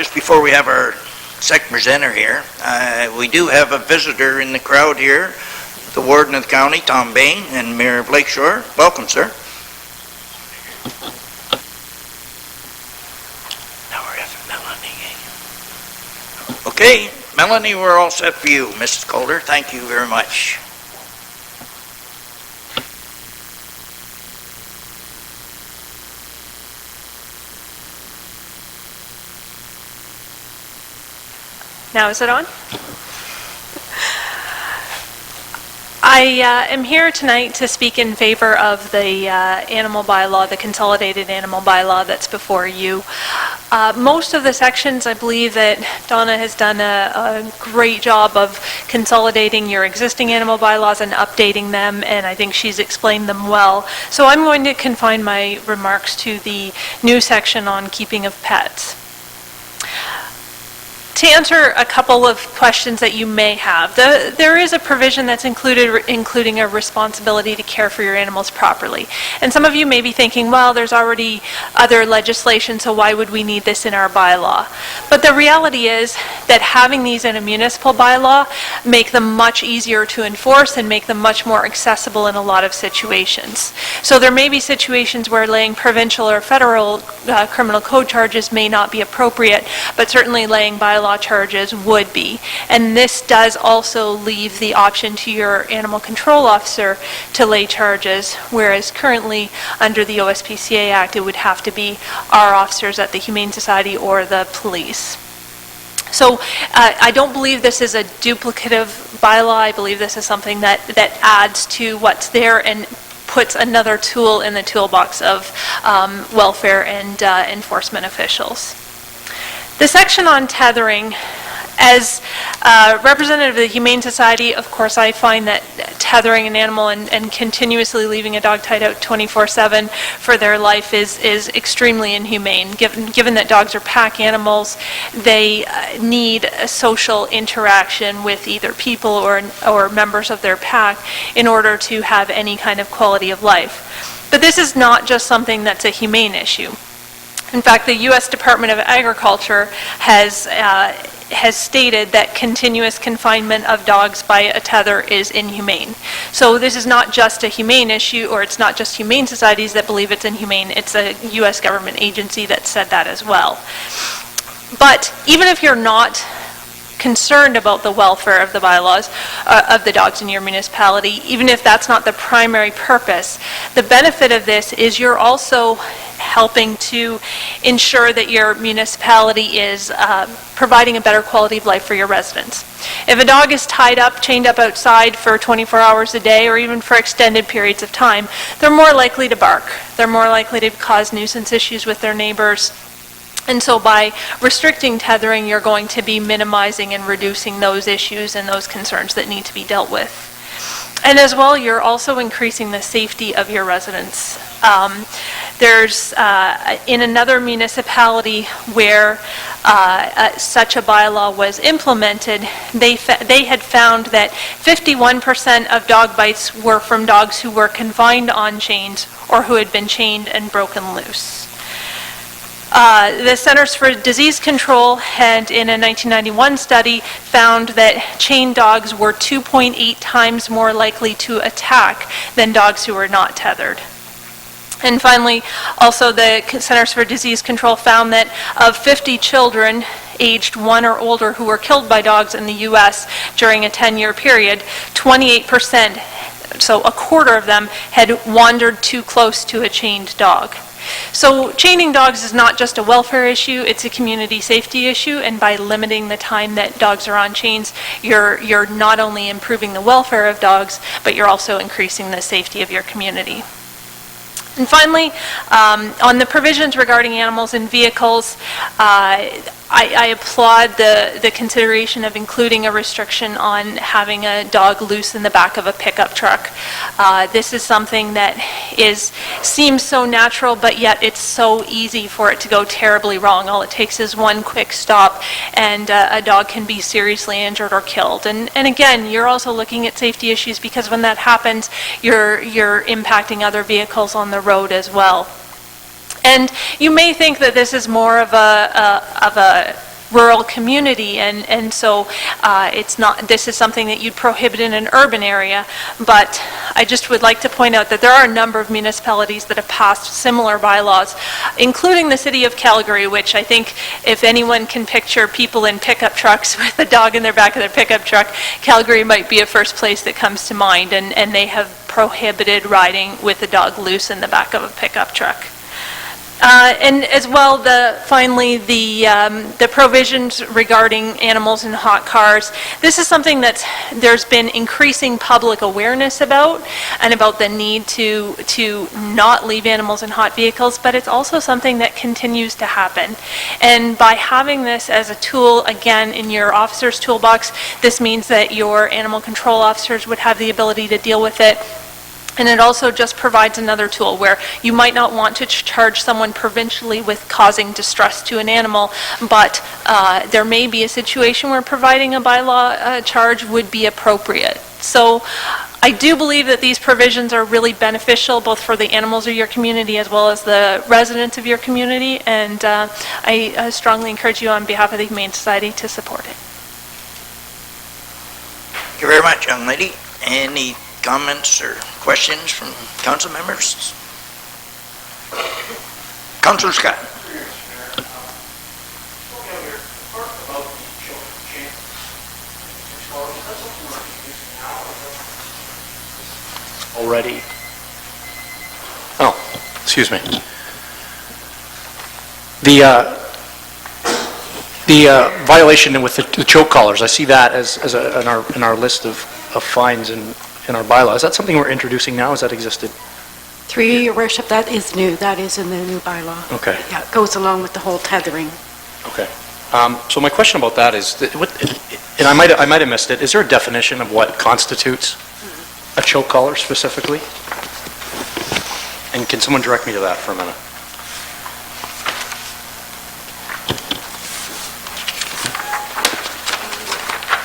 just before we have our second presenter here, we do have a visitor in the crowd here, the Warden of the County, Tom Bain, and Mayor of Lakeshore. Welcome, sir. Now we're having Melanie. Okay, Melanie, we're all set for you, Mrs. Calder. Thank you very much. Now is it on? I am here tonight to speak in favor of the animal bylaw, the consolidated animal bylaw that's before you. Most of the sections, I believe that Donna has done a great job of consolidating your existing animal bylaws and updating them, and I think she's explained them well. So I'm going to confine my remarks to the new section on keeping of pets. To answer a couple of questions that you may have, there is a provision that's including a responsibility to care for your animals properly. And some of you may be thinking, well, there's already other legislation, so why would we need this in our bylaw? But the reality is that having these in a municipal bylaw make them much easier to enforce and make them much more accessible in a lot of situations. So there may be situations where laying provincial or federal criminal code charges may not be appropriate, but certainly laying bylaw charges would be. And this does also leave the option to your animal control officer to lay charges, whereas currently under the OSPCA Act it would have to be our officers at the Humane Society or the police. So I don't believe this is a duplicative bylaw. I believe this is something that adds to what's there and puts another tool in the toolbox of welfare and enforcement officials. The section on tethering, as representative of the Humane Society, of course I find that tethering an animal and continuously leaving a dog tied out 24/7 for their life is extremely inhumane. Given that dogs are pack animals, they need a social interaction with either people or members of their pack in order to have any kind of quality of life. But this is not just something that's a humane issue. In fact, the U.S. Department of Agriculture has stated that continuous confinement of dogs by a tether is inhumane. So this is not just a humane issue, or it's not just humane societies that believe it's inhumane. It's a U.S. government agency that said that as well. But even if you're not concerned about the welfare of the bylaws of the dogs in your municipality, even if that's not the primary purpose, the benefit of this is you're also helping to ensure that your municipality is providing a better quality of life for your residents. If a dog is tied up, chained up outside for 24 hours a day or even for extended periods of time, they're more likely to bark. They're more likely to cause nuisance issues with their neighbors. And so by restricting tethering, you're going to be minimizing and reducing those issues and those concerns that need to be dealt with. And as well, you're also increasing the safety of your residents. There's in another municipality where such a bylaw was implemented, they had found that 51% of dog bites were from dogs who were confined on chains or who had been chained and broken loose. The Centers for Disease Control had, in a 1991 study, found that chained dogs were 2.8 times more likely to attack than dogs who were not tethered. And finally, also the Centers for Disease Control found that of 50 children aged 1 or older who were killed by dogs in the U.S. during a 10-year period, 28%, so a quarter of them, had wandered too close to a chained dog. So chaining dogs is not just a welfare issue, it's a community safety issue, and by limiting the time that dogs are on chains, you're not only improving the welfare of dogs, but you're also increasing the safety of your community. And finally, on the provisions regarding animals in vehicles, I applaud the consideration of including a restriction on having a dog loose in the back of a pickup truck. This is something that seems so natural, but yet it's so easy for it to go terribly wrong. All it takes is one quick stop and a dog can be seriously injured or killed. And again, you're also looking at safety issues because when that happens, you're impacting other vehicles on the road as well. And you may think that this is more of a rural community, and so it's not, this is something that you'd prohibit in an urban area, but I just would like to point out that there are a number of municipalities that have passed similar bylaws, including the city of Calgary, which I think if anyone can picture people in pickup trucks with a dog in their back of their pickup truck, Calgary might be a first place that comes to mind, and they have prohibited riding with a dog loose in the back of a pickup truck. And as well, finally, the provisions regarding animals in hot cars. This is something that there's been increasing public awareness about, and about the need to not leave animals in hot vehicles, but it's also something that continues to happen. And by having this as a tool, again, in your officer's toolbox, this means that your animal control officers would have the ability to deal with it. And it also just provides another tool where you might not want to charge someone provincially with causing distress to an animal, but there may be a situation where providing a bylaw charge would be appropriate. So I do believe that these provisions are really beneficial both for the animals of your community as well as the residents of your community, and I strongly encourage you on behalf of the Humane Society to support it. Thank you very much, young lady. Any comments or questions from council members? Councilor Scott. Already. Oh, excuse me. The violation with the choke collars, I see that as in our list of fines in our bylaw. Is that something we're introducing now? Has that existed? Through you, Your Worship, that is new. That is in the new bylaw. Okay. Yeah, it goes along with the whole tethering. Okay. So my question about that is, and I might have missed it, is there a definition of what constitutes a choke collar specifically? And can someone direct me to that for a minute?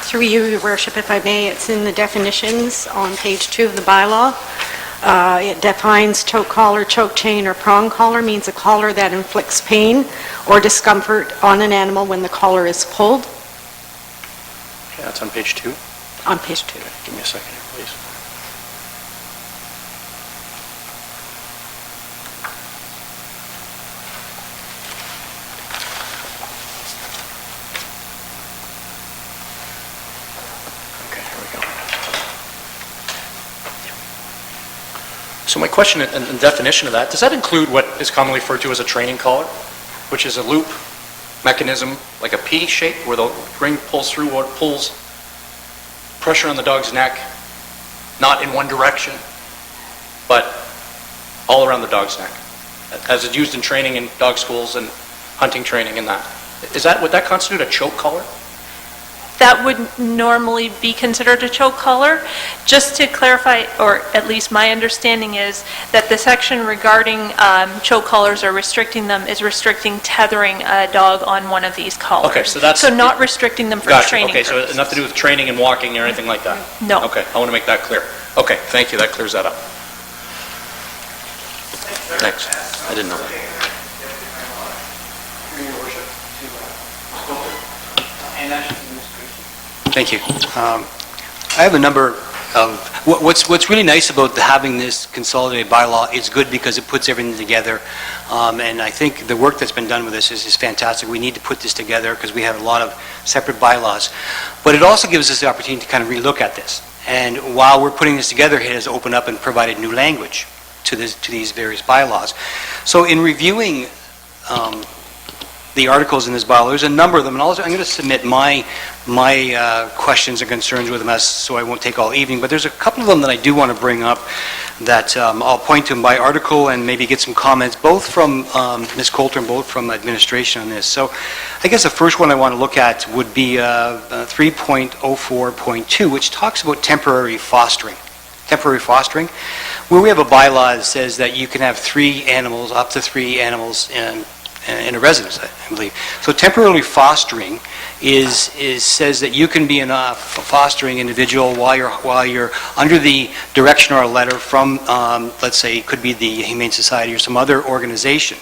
Through you, Your Worship, if I may, it's in the definitions on page 2 of the bylaw. It defines choke collar, choke chain, or prong collar means a collar that inflicts pain or discomfort on an animal when the collar is pulled. Okay, that's on page 2? On page 2. Okay, give me a second here, please. So my question and definition of that, does that include what is commonly referred to as a training collar, which is a loop mechanism, like a P shape, where the ring pulls through or pulls pressure on the dog's neck, not in one direction, but all around the dog's neck, as it's used in training in dog schools and hunting training and that. Would that constitute a choke collar? That would normally be considered a choke collar. Just to clarify, or at least my understanding is that the section regarding choke collars or restricting them is restricting tethering a dog on one of these collars. Okay, so that's... So not restricting them for training Okay, so purposes. nothing to do with training and walking or anything like that? No. Okay, I want to make that clear. Okay, thank you, that clears that up. Thanks, I didn't know that. Thank you. I have a number of, what's really nice about having this consolidated bylaw, it's good because it puts everything together. And I think the work that's been done with this is fantastic. We need to put this together because we have a lot of separate bylaws. But it also gives us the opportunity to kind of relook at this. And while we're putting this together, it has opened up and provided new language to these various bylaws. So in reviewing the articles in this bylaw, there's a number of them, and I'm going to submit my questions and concerns with them, so I won't take all evening, but there's a couple of them that I do want to bring up that I'll point to them by article and maybe get some comments, both from Ms. Coulter and both from administration on this. So I guess the first one I want to look at would be 3.04.2, which talks about temporary fostering. Temporary fostering, where we have a bylaw that says that you can have up to three animals in a residence, I believe. So temporarily fostering says that you can be a fostering individual while you're under the direction or a letter from, let's say, it could be the Humane Society or some other organization.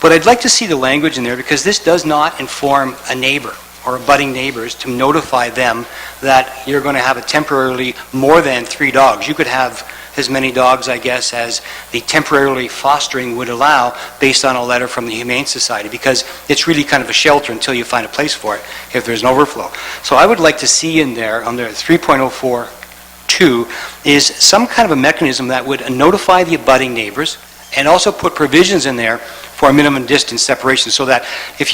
But I'd like to see the language in there because this does not inform a neighbor or abutting neighbors to notify them that you're going to have a temporarily more than 3 dogs. You could have as many dogs, I guess, as the temporarily fostering would allow based on a letter from the Humane Society, because it's really kind of a shelter until you find a place for it if there's an overflow. So I would like to see in there, under 3.04.2, is some kind of a mechanism that would notify the abutting neighbors and also put provisions in there for a minimum distance separation, so that if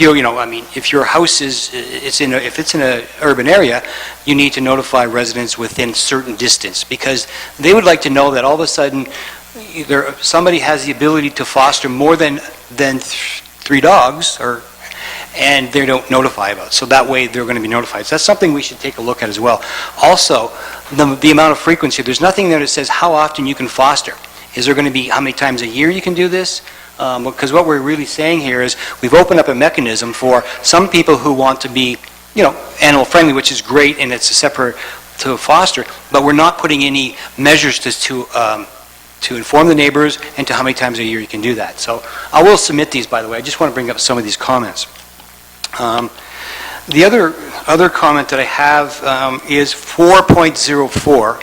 if your house if it's in an urban area, you need to notify residents within certain distance, because they would like to know that all of a sudden somebody has the ability to foster more than 3 dogs, and they don't notify about it. So that way they're going to be notified. So that's something we should take a look at as well. Also, the amount of frequency. There's nothing there that says how often you can foster. Is there going to be how many times a year you can do this? Because what we're really saying here is we've opened up a mechanism for some people who want to be, animal friendly, which is great, and it's a separate to foster, but we're not putting any measures to inform the neighbors and to how many times a year you can do that. So I will submit these, by the way. I just want to bring up some of these comments. The other comment that I have is 4.04,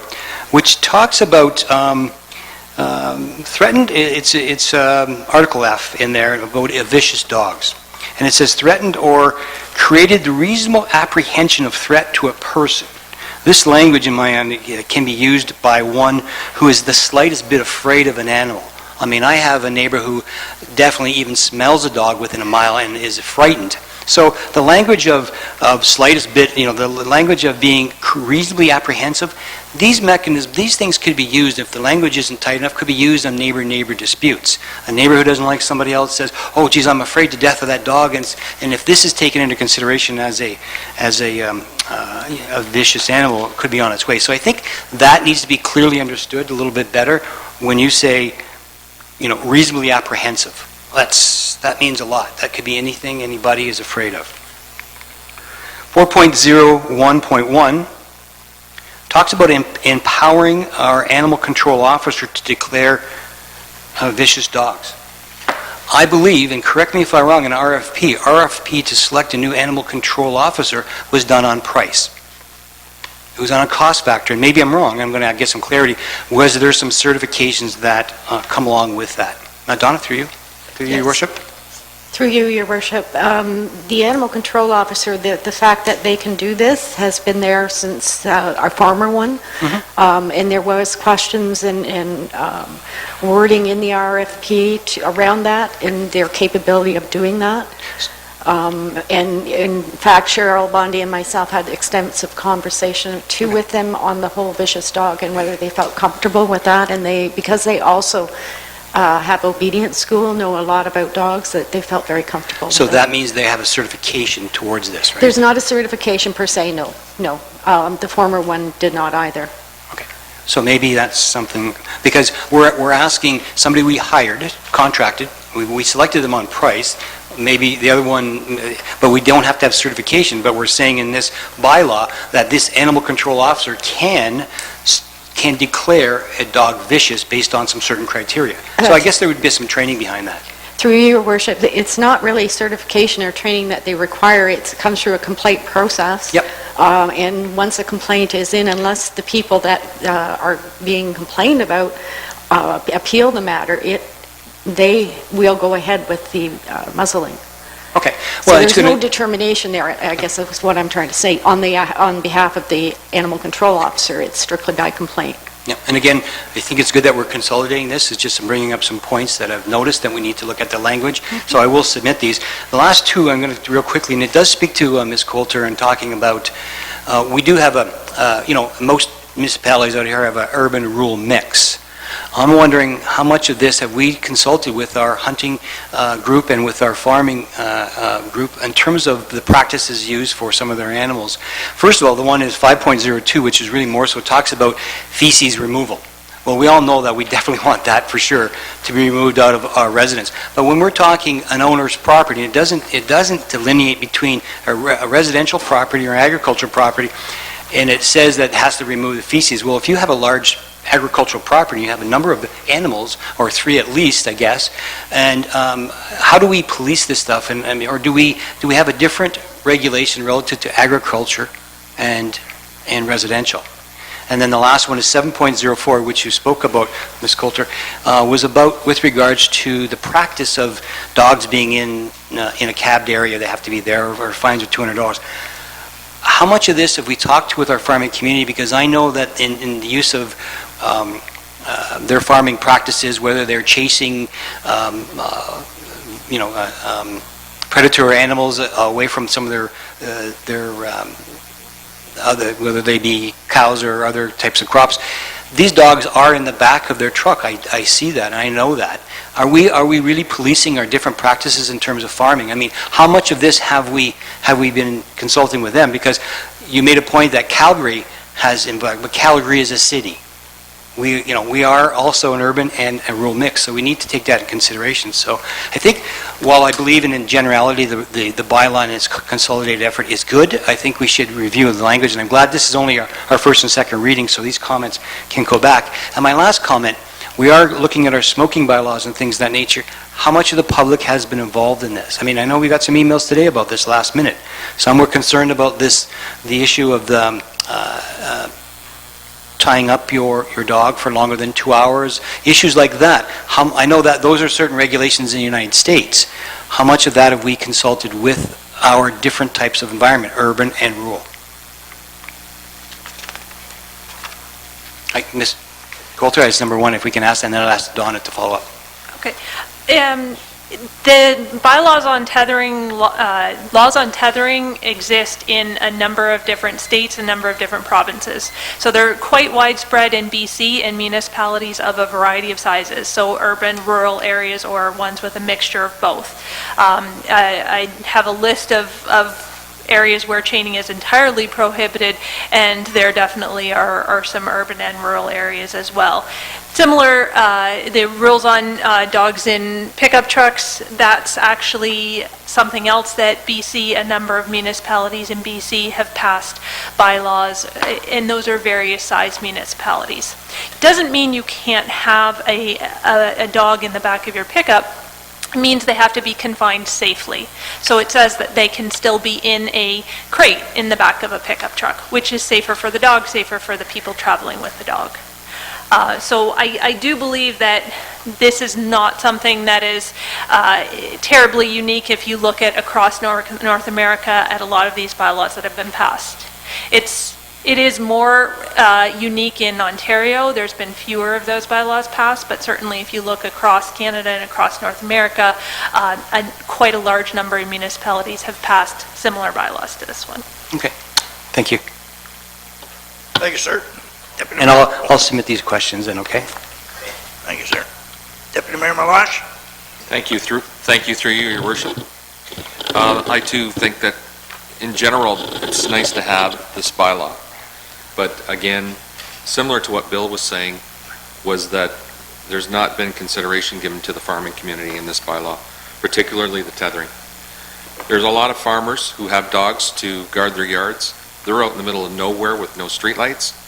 which talks about threatened. It's Article F in there about vicious dogs, and it says threatened or created the reasonable apprehension of threat to a person. This language, in my mind, can be used by one who is the slightest bit afraid of an animal. I mean, I have a neighbor who definitely even smells a dog within a mile and is frightened. So the language of slightest bit, the language of being reasonably apprehensive, these mechanisms, these things could be used, if the language isn't tight enough, could be used on neighbor-neighbor disputes. A neighbor who doesn't like somebody else says, oh, geez, I'm afraid to death of that dog, and if this is taken into consideration as a vicious animal, it could be on its way. So I think that needs to be clearly understood a little bit better when you say, reasonably apprehensive. That means a lot. That could be anything anybody is afraid of. 4.01.1 talks about empowering our animal control officer to declare vicious dogs. I believe, and correct me if I'm wrong, an RFP to select a new animal control officer was done on price. It was on a cost factor, and maybe I'm wrong. I'm going to get some clarity. Was there some certifications that come along with that? Now, Donna, through you, Yes. Your Worship. Through you, Your Worship. The animal control officer, the fact that they can do this has been there since our former one. And there was questions and wording in the RFP around that and their capability of doing that. And in fact, Cheryl Bondi and myself had extensive conversation too with them on the whole vicious dog and whether they felt comfortable with that. And because they also have obedience school, know a lot about dogs, that they felt very comfortable So with that means they have a certification towards this, right? There's not a certification per se, no. The former one did not either. Okay. So maybe that's something, because we're asking somebody we hired, contracted, we selected them on price, maybe the other one, but we don't have to have certification, but we're saying in this bylaw that this animal control officer can declare a dog vicious based on some certain criteria. So I guess there would be some training behind that. Through Your Worship, it's not really certification or training that they require. It comes through a complaint process. Yep. And once a complaint is in, unless the people that are being complained about appeal the matter, they will go ahead with the muzzling. Okay. So there's no determination there, I guess that's what I'm trying to say, on behalf of the animal control officer. It's strictly by complaint. Yeah, and again, I think it's good that we're consolidating this. It's just bringing up some points that I've noticed that we need to look at the language. So I will submit these. The last two I'm going to real quickly, and it does speak to Ms. Coulter and talking about, we do have most municipalities out here have an urban-rural mix. I'm wondering how much of this have we consulted with our hunting group and with our farming group in terms of the practices used for some of their animals. First of all, the one is 5.02, which is really more so talks about feces removal. Well, we all know that we definitely want that for sure to be removed out of our residence. But when we're talking an owner's property, it doesn't delineate between a residential property or agricultural property. and it says that it has to remove the feces. Well, if you have a large agricultural property, you have a number of animals, or 3 at least, I guess, and how do we police this stuff? And I mean, or do we have a different regulation relative to agriculture and residential? And then the last one is 7.04, which you spoke about, Ms. Coulter, was about with regards to the practice of dogs being in a cabbed area. They have to be there, or fines of $200. How much of this have we talked with our farming community? Because I know that in the use of their farming practices, whether they're chasing, predatory animals away from some of their whether they be cows or other types of crops, these dogs are in the back of their truck. I see that, and I know that. Are we really policing our different practices in terms of farming? I mean, how much of this have we been consulting with them? Because you made a point that Calgary has impact, but Calgary is a city. We are also an urban and a rural mix, so we need to take that in consideration. So I think, while I believe in generality the bylaw and its consolidated effort is good, I think we should review the language, and I'm glad this is only our first and second reading, so these comments can go back. And my last comment, we are looking at our smoking bylaws and things of that nature. How much of the public has been involved in this? I mean, I know we got some emails today about this last minute. Some were concerned about this, the issue of the tying up your dog for longer than 2 hours, issues like that. I know that those are certain regulations in the United States. How much of that have we consulted with our different types of environment, urban and rural? Ms. Coulter, that's number one, if we can ask, and then I'll ask Donna to follow up. Okay. The bylaws on tethering, laws on tethering exist in a number of different states, a number of different provinces. So they're quite widespread in BC and municipalities of a variety of sizes, so urban, rural areas, or ones with a mixture of both. I have a list of areas where chaining is entirely prohibited, and there definitely are some urban and rural areas as well. Similar, the rules on dogs in pickup trucks, that's actually something else that BC, a number of municipalities in BC have passed bylaws, and those are various size municipalities. Doesn't mean you can't have a dog in the back of your pickup. It means they have to be confined safely. So it says that they can still be in a crate in the back of a pickup truck, which is safer for the dog, safer for the people traveling with the dog. So I do believe that this is not something that is terribly unique if you look at across North America at a lot of these bylaws that have been passed. It is more unique in Ontario. There's been fewer of those bylaws passed, but certainly if you look across Canada and across North America, quite a large number of municipalities have passed similar bylaws to this one. Okay, thank you. Thank you, sir. Deputy And Mayor. I'll submit these questions then, okay? Thank you, sir. Deputy Mayor Malash? Thank you, through you, Your Worship. I too think that in general, it's nice to have this bylaw. But again, similar to what Bill was saying, was that there's not been consideration given to the farming community in this bylaw, particularly the tethering. There's a lot of farmers who have dogs to guard their yards. They're out in the middle of nowhere with no streetlights.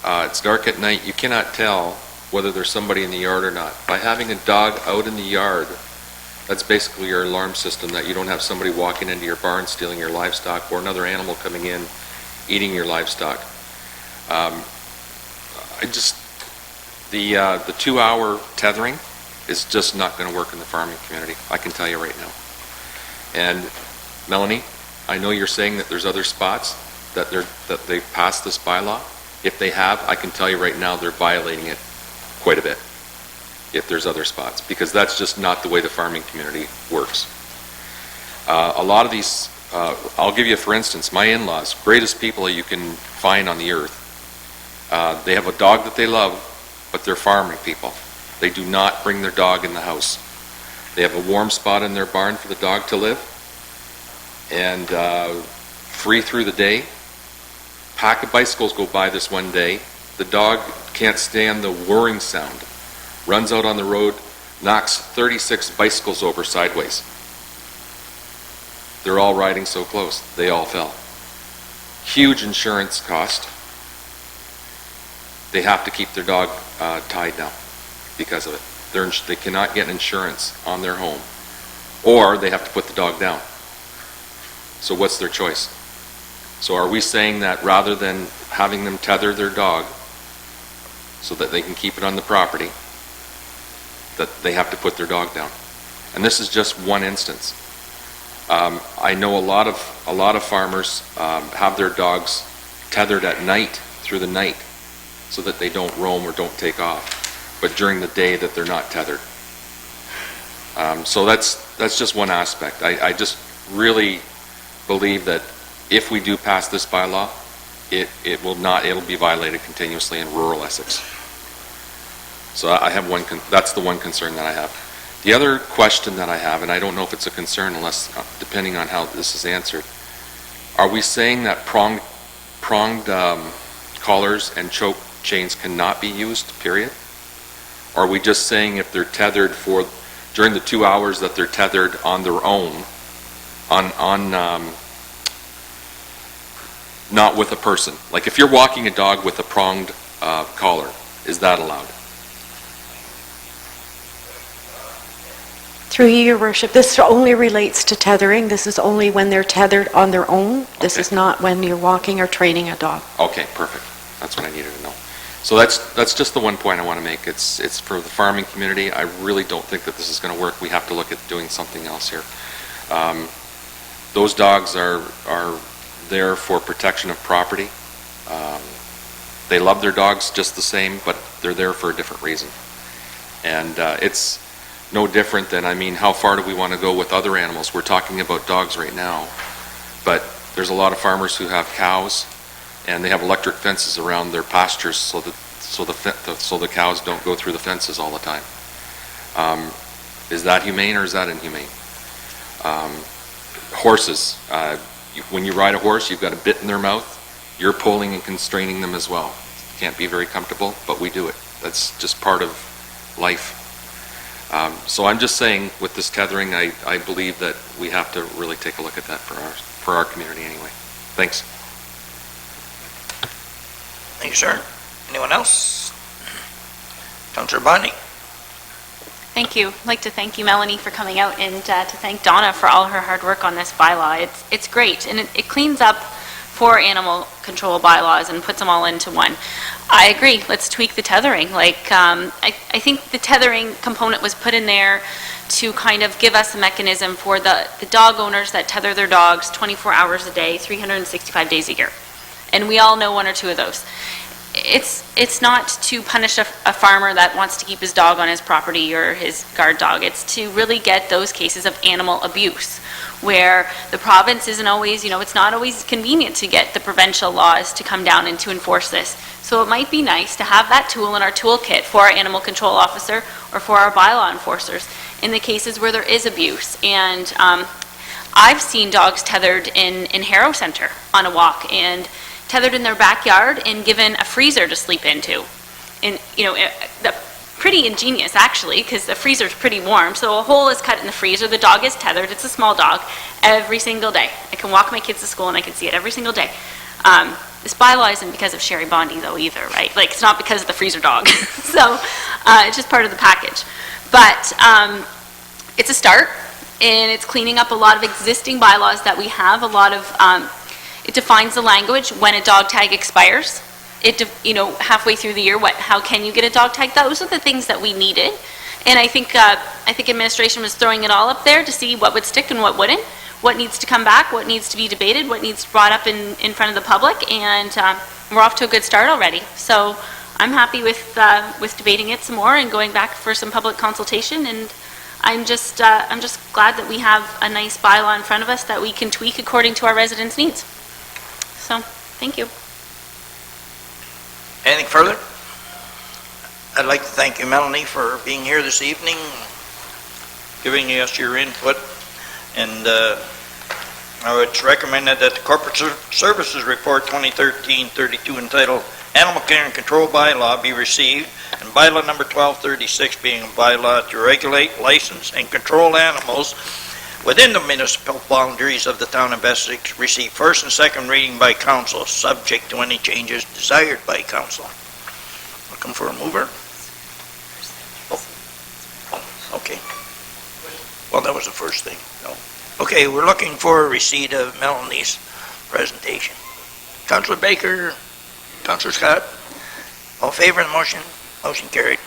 It's dark at night. You cannot tell whether there's somebody in the yard or not. By having a dog out in the yard, that's basically your alarm system, that you don't have somebody walking into your barn stealing your livestock, or another animal coming in eating your livestock. The 2-hour tethering is just not going to work in the farming community. I can tell you right now. And Melanie, I know you're saying that there's other spots that they've passed this bylaw. If they have, I can tell you right now they're violating it quite a bit, if there's other spots, because that's just not the way the farming community works. A lot of these, I'll give you for instance, my in-laws, greatest people you can find on the earth. They have a dog that they love, but they're farming people. They do not bring their dog in the house. They have a warm spot in their barn for the dog to live, and free through the day. Pack of bicycles go by this one day. The dog can't stand the whirring sound. Runs out on the road, knocks 36 bicycles over sideways. They're all riding so close, they all fell. huge insurance cost. They have to keep their dog tied now because of it. They cannot get insurance on their home, or they have to put the dog down. So what's their choice? So are we saying that rather than having them tether their dog so that they can keep it on the property, that they have to put their dog down? And this is just one instance. I know a lot of farmers have their dogs tethered at night, through the night, so that they don't roam or don't take off, but during the day that they're not tethered. So that's just one aspect. I just really believe that if we do pass this bylaw, it'll be violated continuously in rural Essex. So I have that's the one concern that I have. The other question that I have, and I don't know if it's a concern unless, depending on how this is answered, are we saying that pronged collars and choke chains cannot be used, period? Or are we just saying if they're tethered during the 2 hours that they're tethered on their own, not with a person? Like if you're walking a dog with a pronged collar, is that allowed? Through you, Your Worship, this only relates to tethering. This is only when they're tethered on their own. This Okay. is not when you're walking or training a dog. Okay, perfect. That's what I needed to know. So that's just the one point I want to make. It's for the farming community. I really don't think that this is going to work. We have to look at doing something else here. Those dogs are there for protection of property. They love their dogs just the same, but they're there for a different reason. And it's no different than, I mean, how far do we want to go with other animals? We're talking about dogs right now, but there's a lot of farmers who have cows, and they have electric fences around their pastures so the cows don't go through the fences all the time. Is that humane or is that inhumane? Horses, when you ride a horse, you've got a bit in their mouth. You're pulling and constraining them as well. Can't be very comfortable, but we do it. That's just part of life. So I'm just saying, with this tethering, I believe that we have to really take a look at that for our community anyway. Thanks. Thank you, sir. Anyone else? Councillor Bondy. Thank you. I'd like to thank you, Melanie, for coming out, and to thank Donna for all her hard work on this bylaw. It's great, and it cleans up 4 animal control bylaws and puts them all into one. I agree. Let's tweak the tethering. I think the tethering component was put in there to kind of give us a mechanism for the dog owners that tether their dogs 24 hours a day, 365 days a year. And we all know 1 or 2 of those. It's not to punish a farmer that wants to keep his dog on his property or his guard dog. It's to really get those cases of animal abuse, where the province isn't always, it's not always convenient to get the provincial laws to come down and to enforce this. So it might be nice to have that tool in our toolkit for our animal control officer or for our bylaw enforcers in the cases where there is abuse. And I've seen dogs tethered in Harrow Centre on a walk and tethered in their backyard and given a freezer to sleep into. And, pretty ingenious, actually, because the freezer's pretty warm. So a hole is cut in the freezer, the dog is tethered, it's a small dog, every single day. I can walk my kids to school and I can see it every single day. This bylaw isn't because of Sherry Bondi, though, either, right? It's not because of the freezer dog. So it's just part of the package. But it's a start, and it's cleaning up a lot of existing bylaws that we have. It defines the language when a dog tag expires. Halfway through the year, how can you get a dog tag? Those are the things that we needed. And I think administration was throwing it all up there to see what would stick and what wouldn't, what needs to come back, what needs to be debated, what needs brought up in front of the public, and we're off to a good start already. So I'm happy with debating it some more and going back for some public consultation, and I'm just glad that we have a nice bylaw in front of us that we can tweak according to our residents' needs. So, thank you. Anything further? I'd like to thank you, Melanie, for being here this evening, giving us your input, and I would recommend that the Corporate Services Report 2013-32 entitled Animal Care and Control Bylaw be received, and bylaw number 1236 being a bylaw to regulate, license, and control animals within the municipal boundaries of the town of Essex, receive first and second reading by council, subject to any changes desired by council. Looking for a mover? Oh, okay. Well, that was the first thing. No. Okay, we're looking for a receipt of Melanie's presentation. Councilor Baker, Councilor Scott, all in favor of the motion? Motion carried.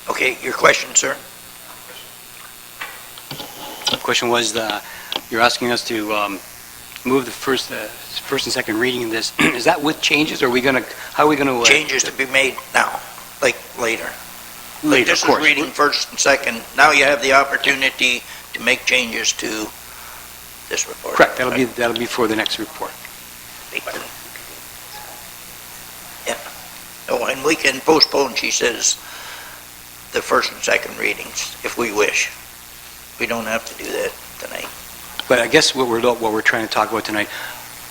Okay, your question, sir? The question was, you're asking us to move the first and second reading of this. Is that with changes, or how are we going to? Changes to be made now, like later. Later, This of is course. reading first and second. Now you have the opportunity to make changes to this report. Correct, that'll be for the next report. Yeah. Oh, and we can postpone, she says, the first and second readings if we wish. We don't have to do that tonight. But I guess what we're trying to talk about tonight,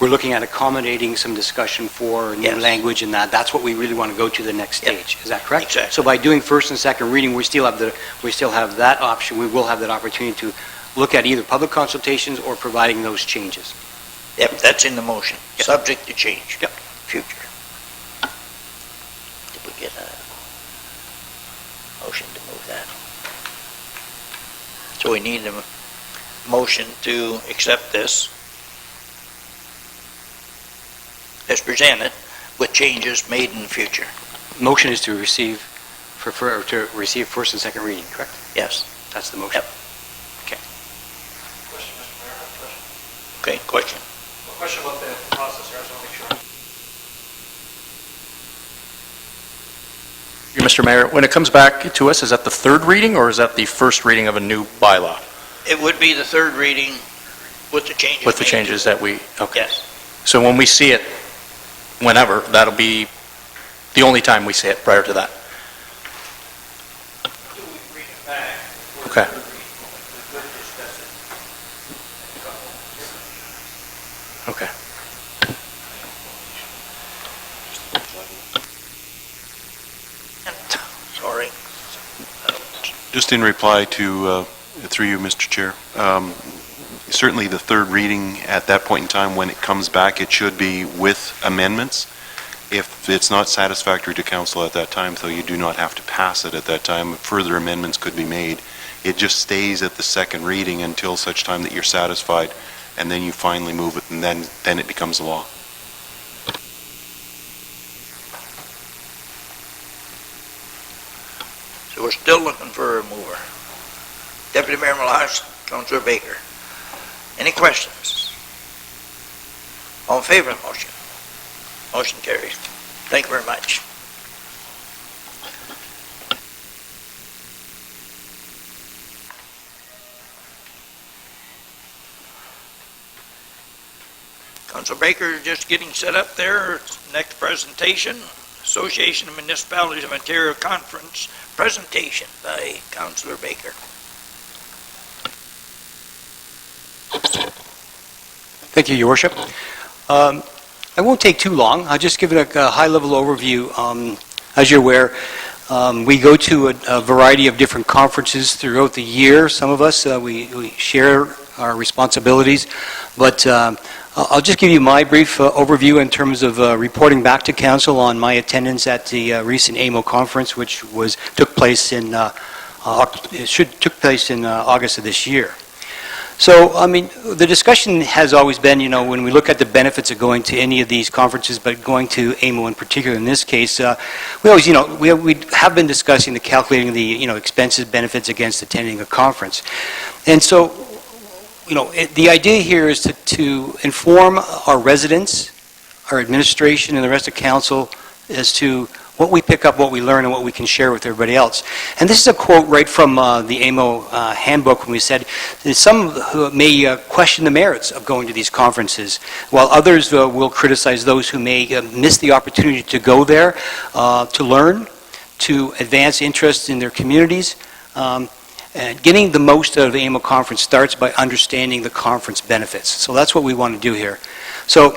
we're looking at accommodating some discussion for new Yes. language, and that's what we really want to go to the next Yep. stage. Is that correct? Exactly. So by doing first and second reading, we still have that option. We will have that opportunity to look at either public consultations or providing those changes. Yep, that's in the motion, Yep. subject to change. Yep. Future. Did we get a motion to move that? So we need a motion to accept this as presented with changes made in the future. Motion is to receive first and second reading, correct? Yes. That's the motion. Yep. Okay, question? Question about the process here, I just want to make sure. Mr. Mayor, when it comes back to us, is that the third reading, or is that the first reading of a new bylaw? It would be the third reading with the changes. With the made. changes that we, okay. Yes. So when we see it, whenever, that'll be the only time we see it prior to that? Okay. Okay. Sorry. Just in reply to, through you, Mr. Chair, certainly the third reading at that point in time, when it comes back, it should be with amendments. If it's not satisfactory to council at that time, though, you do not have to pass it at that time. Further amendments could be made. It just stays at the second reading until such time that you're satisfied, and then you finally move it, and then it becomes a law. So we're still looking for a mover. Deputy Mayor Malas, Councilor Baker. Any questions? All in favor of the motion? Motion carries. Thank you very much. Councilor Baker just getting set up there. Next presentation, Association of Municipalities of Ontario Conference presentation by Councilor Baker. Thank you, Your Worship. I won't take too long. I'll just give it a high-level overview. As you're aware, we go to a variety of different conferences throughout the year. Some of us, we share our responsibilities, but I'll just give you my brief overview in terms of reporting back to Council on my attendance at the recent AMO conference, which took place in August of this year. So, I mean, the discussion has always been, when we look at the benefits of going to any of these conferences, but going to AMO in particular in this case, we always, we have been discussing calculating the, expenses, benefits against attending a conference. And so, the idea here is to inform our residents, our administration, and the rest of council as to what we pick up, what we learn, and what we can share with everybody else. And this is a quote right from the AMO handbook when we said that some may question the merits of going to these conferences, while others will criticize those who may miss the opportunity to go there, to learn, to advance interest in their communities. And getting the most out of the AMO conference starts by understanding the conference benefits. So that's what we want to do here. So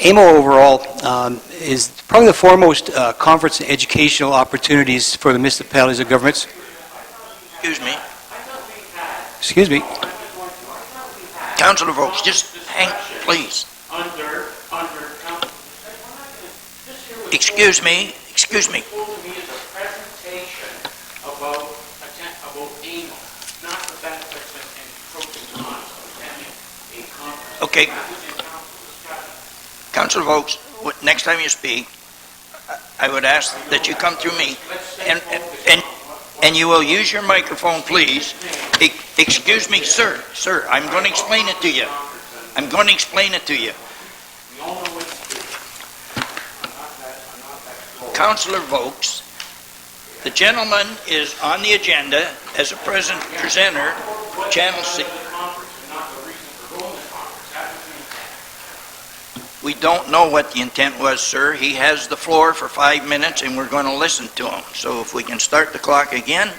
AMO overall is probably the foremost conference and educational opportunities for the municipalities and governments. Excuse me. Excuse me. Councillor Vokes, just hang, please. Under council. Excuse me. Told to me is a presentation about anal, not the benefits and pros and cons of attending a conference. Okay. That was in council discussion. Councillor Vokes, next time you speak, I would ask that you come through me, and you will use your microphone, please. Excuse me, sir, I'm going to explain it to you. I'm going to explain it to you. We all know what to do. I'm not that Councillor Vokes, the gentleman is on the agenda as a presenter, Channel 6. We don't know what the intent was, sir. He has the floor for 5 minutes, and we're going to listen to him. So if we can start the clock again,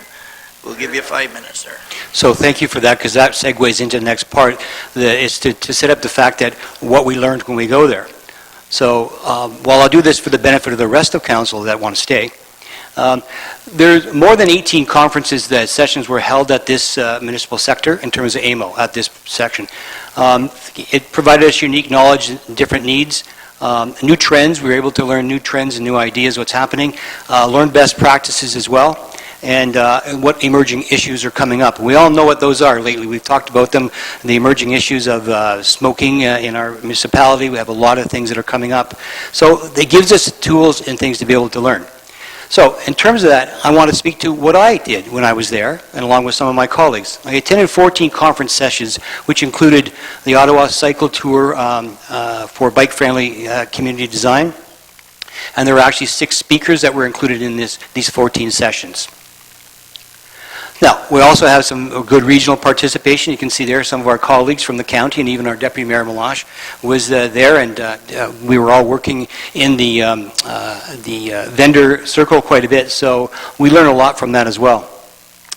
we'll give you 5 minutes, sir. So thank you for that, because that segues into the next part, is to set up the fact that what we learned when we go there. So while I'll do this for the benefit of the rest of council that want to stay, there's more than 18 conferences that sessions were held at this municipal sector in terms of AMO at this section. It provided us unique knowledge, different needs, new trends. We were able to learn new trends and new ideas, what's happening, learn best practices as well, and what emerging issues are coming up. We all know what those are lately. We've talked about them, the emerging issues of smoking in our municipality. We have a lot of things that are coming up. So it gives us tools and things to be able to learn. So in terms of that, I want to speak to what I did when I was there, and along with some of my colleagues. I attended 14 conference sessions, which included the Ottawa Cycle Tour for bike-friendly community design, and there were actually 6 speakers that were included in these 14 sessions. Now, we also have some good regional participation. You can see there some of our colleagues from the county, and even our Deputy Mayor Melange was there, and we were all working in the vendor circle quite a bit, so we learned a lot from that as well.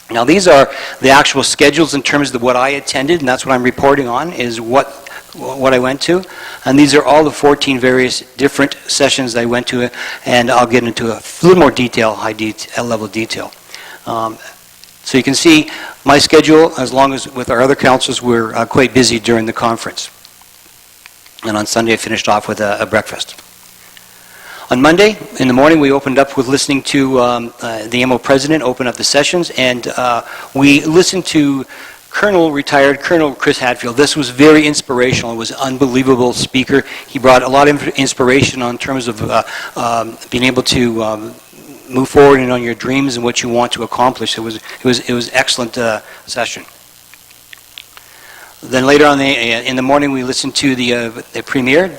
Now, these are the actual schedules in terms of what I attended, and that's what I'm reporting on, is what I went to. And these are all the 14 various different sessions I went to, and I'll get into a little more detail, high-level detail. So you can see my schedule, as long as with our other councils, we're quite busy during the conference. And on Sunday, I finished off with a breakfast. On Monday, in the morning, we opened up with listening to the MO president open up the sessions, and we listened to retired Colonel Chris Hadfield. This was very inspirational. It was an unbelievable speaker. He brought a lot of inspiration on terms of being able to move forward and on your dreams and what you want to accomplish. It was excellent session. Then later on in the morning, we listened to the Premier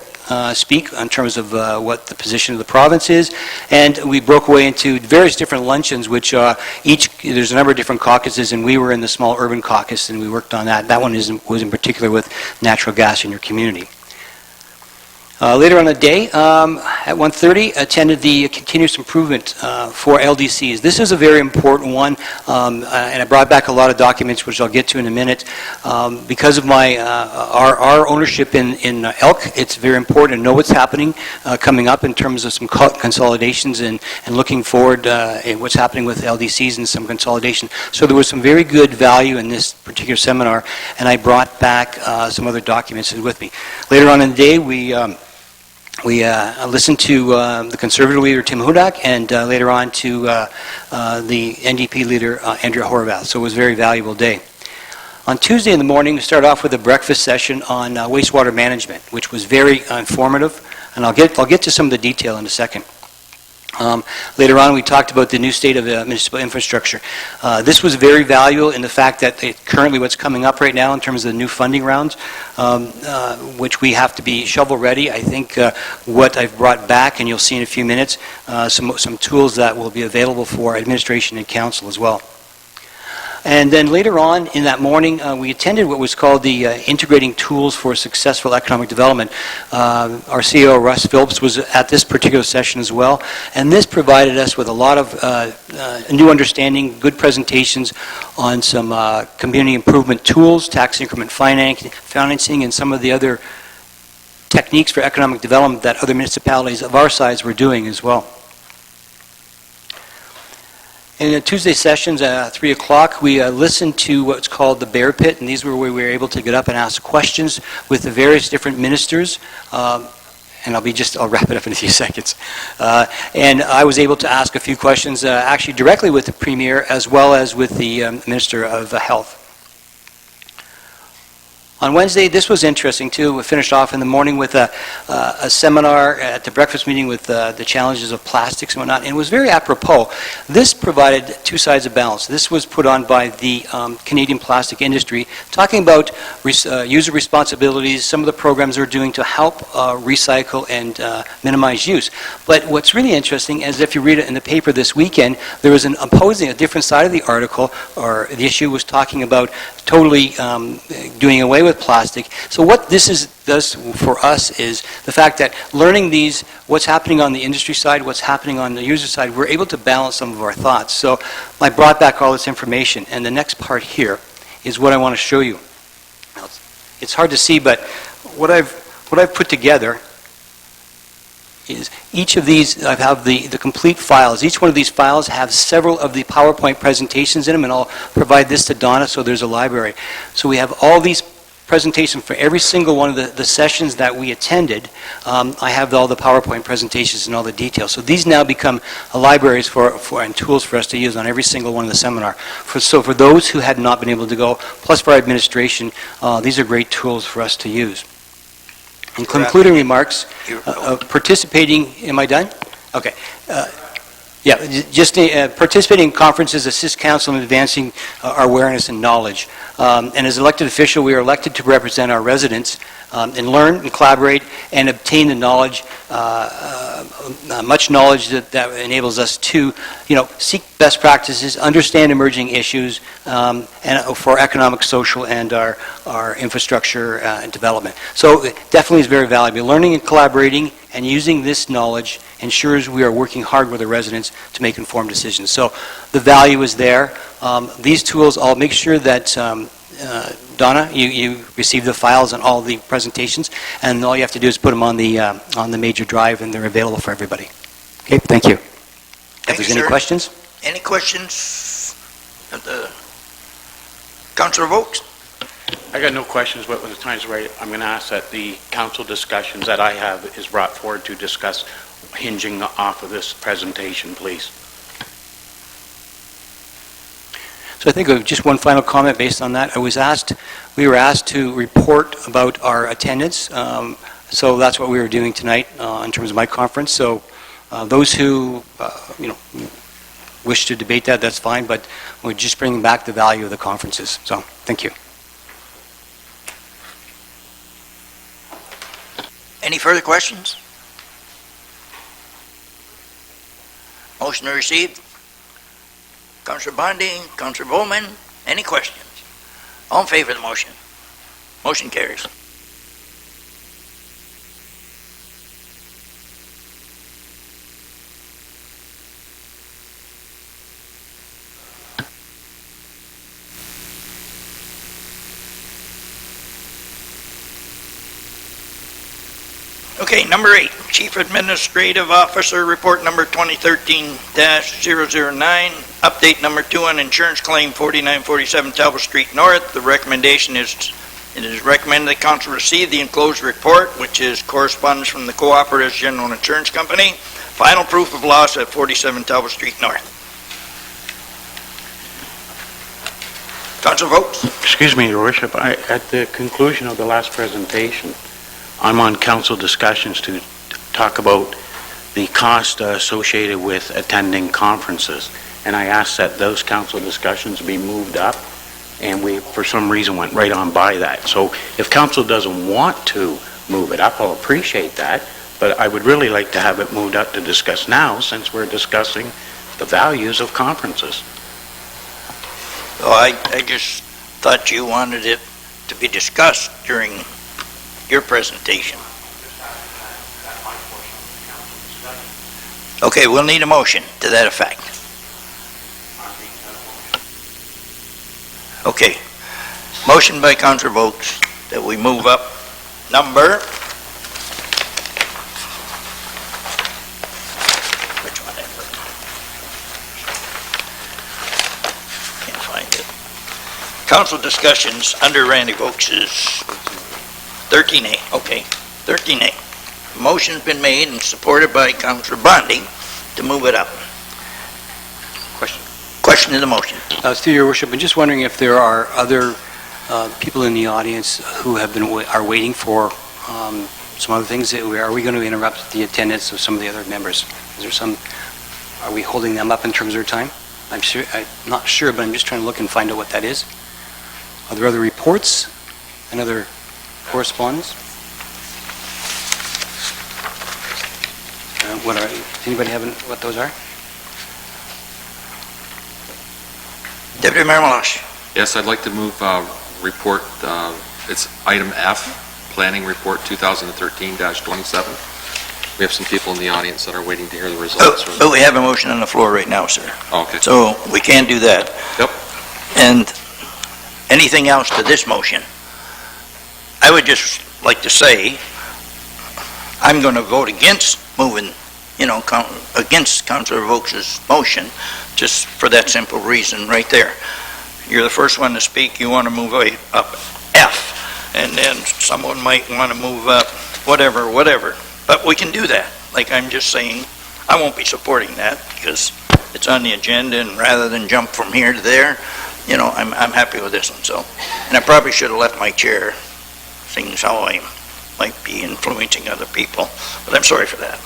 speak in terms of what the position of the province is, and we broke away into various different luncheons, which there's a number of different caucuses, and we were in the small urban caucus, and we worked on that. That one was in particular with natural gas in your community. Later on the day, at 1:30, attended the continuous improvement for LDCs. This is a very important one, and I brought back a lot of documents, which I'll get to in a minute. Because of our ownership in Elk, it's very important to know what's happening coming up in terms of some consolidations and looking forward in what's happening with LDCs and some consolidation. So there was some very good value in this particular seminar, and I brought back some other documents with me. Later on in the day, we listened to the Conservative leader, Tim Hudak, and later on to the NDP leader, Andrea Horvath. So it was a very valuable day. On Tuesday in the morning, we started off with a breakfast session on wastewater management, which was very informative, and I'll get to some of the detail in a second. Later on, we talked about the new state of municipal infrastructure. This was very valuable in the fact that currently what's coming up right now in terms of the new funding rounds, which we have to be shovel-ready. I think what I've brought back, and you'll see in a few minutes, some tools that will be available for administration and council as well. And then later on in that morning, we attended what was called the Integrating Tools for Successful Economic Development. Our CEO, Russ Phillips, was at this particular session as well, and this provided us with a lot of new understanding, good presentations on some community improvement tools, tax increment financing, and some of the other techniques for economic development that other municipalities of our size were doing as well. In the Tuesday sessions at 3 o'clock, we listened to what's called the Bear Pit, and these were where we were able to get up and ask questions with the various different ministers. And I'll wrap it up in a few seconds. And I was able to ask a few questions actually directly with the Premier as well as with the Minister of Health. On Wednesday, this was interesting too. We finished off in the morning with a seminar at the breakfast meeting with the challenges of plastics and whatnot, and it was very apropos. This provided two sides of balance. This was put on by the Canadian plastic industry, talking about user responsibilities, some of the programs they're doing to help recycle and minimize use. But what's really interesting is if you read it in the paper this weekend, there was a different side of the article, or the issue was talking about totally doing away with plastic. So what this does for us is the fact that learning what's happening on the industry side, what's happening on the user side, we're able to balance some of our thoughts. So I brought back all this information, and the next part here is what I want to show you. Now, it's hard to see, but what I've put together is each of these, I have the complete files. Each one of these files have several of the PowerPoint presentations in them, and I'll provide this to Donna, so there's a library. So we have all these presentations for every single one of the sessions that we attended. I have all the PowerPoint presentations and all the details. So these now become libraries and tools for us to use on every single one of the seminar. So for those who had not been able to go, plus for our administration, these are great tools for us to use. In concluding remarks, participating, am I done? Okay. Participating in conferences assists council in advancing our awareness and knowledge. And as elected official, we are elected to represent our residents and learn and collaborate and obtain the knowledge, much knowledge that enables us to, seek best practices, understand emerging issues, and for economic, social, and our infrastructure and development. So it definitely is very valuable. Learning and collaborating and using this knowledge ensures we are working hard with the residents to make informed decisions. So the value is there. These tools, I'll make sure that Donna, you receive the files and all the presentations, and all you have to do is put them on the major drive, and they're available for everybody. Okay, thank you. If there's any questions? Any questions of the Councillor Vokes? I got no questions, but when the time's right, I'm going to ask that the council discussions that I have is brought forward to discuss hinging off of this presentation, please. So I think just one final comment based on that. We were asked to report about our attendance. So that's what we were doing tonight in terms of my conference. So those who, wish to debate that, that's fine, but we're just bringing back the value of the conferences. So thank you. Any further questions? Motion received. Councillor Bondi, Councillor Bowman, any questions? All in favor of the motion? Motion carries. Okay, number 8, Chief Administrative Officer Report number 2013-009, update number 2 on insurance claim 4947 Talbot Street North. The recommendation is, it is recommended that council receive the enclosed report, which is correspondence from the Cooperative General Insurance Company, final proof of loss at 47 Talbot Street North. Councilor Vokes. Excuse me, Your Worship. At the conclusion of the last presentation, I'm on council discussions to talk about the cost associated with attending conferences. And I asked that those council discussions be moved up, and we, for some reason, went right on by that. So if council doesn't want to move it up, I'll appreciate that. But I would really like to have it moved up to discuss now, since we're discussing the values of conferences. Oh, I just thought you wanted it to be discussed during your presentation. Okay, we'll need a motion to that effect. Okay, motion by Councillor Vokes that we move up number, which one is council discussions under Randy Vokes' 13A, okay, 13A. Motion's been made and supported by Councillor Bondi to move it up. Question. Question to the motion. Through your worship, I'm just wondering if there are other people in the audience who have been, are waiting for some other things. Are we going to interrupt the attendance of some of the other members? Is there some, are we holding them up in terms of their time? I'm not sure, but I'm just trying to look and find out what that is. Are there other reports and other correspondence? Does anybody have what those are? Deputy Mayor Malash. Yes, I'd like to move report, it's item F, Planning Report 2013-27. We have some people in the audience that are waiting to hear the results. But we have a motion on the floor right now, sir. Okay. So we can't do that. Yep. And anything else to this motion? I would just like to say, I'm going to vote against moving, against Councillor Vokes' motion, just for that simple reason right there. You're the first one to speak, you want to move up F, and then someone might want to move up whatever. But we can do that. Like I'm just saying, I won't be supporting that because it's on the agenda, and rather than jump from here to there, I'm happy with this one. So, and I probably should have left my chair, seeing as how I might be influencing other people, but I'm sorry for that.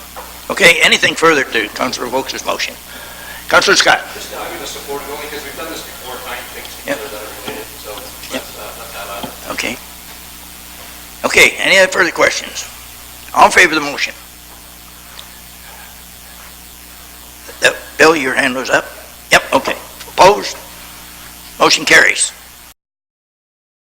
Okay, anything further to Councillor Vokes' motion? Councillor Scott. I'm going to support it only because we've done this before, tying things together that are related, so let's let that out. Okay. Okay, any other further questions? All in favor of the motion? Bill, your hand was up? Yep, okay. Opposed? Motion carries.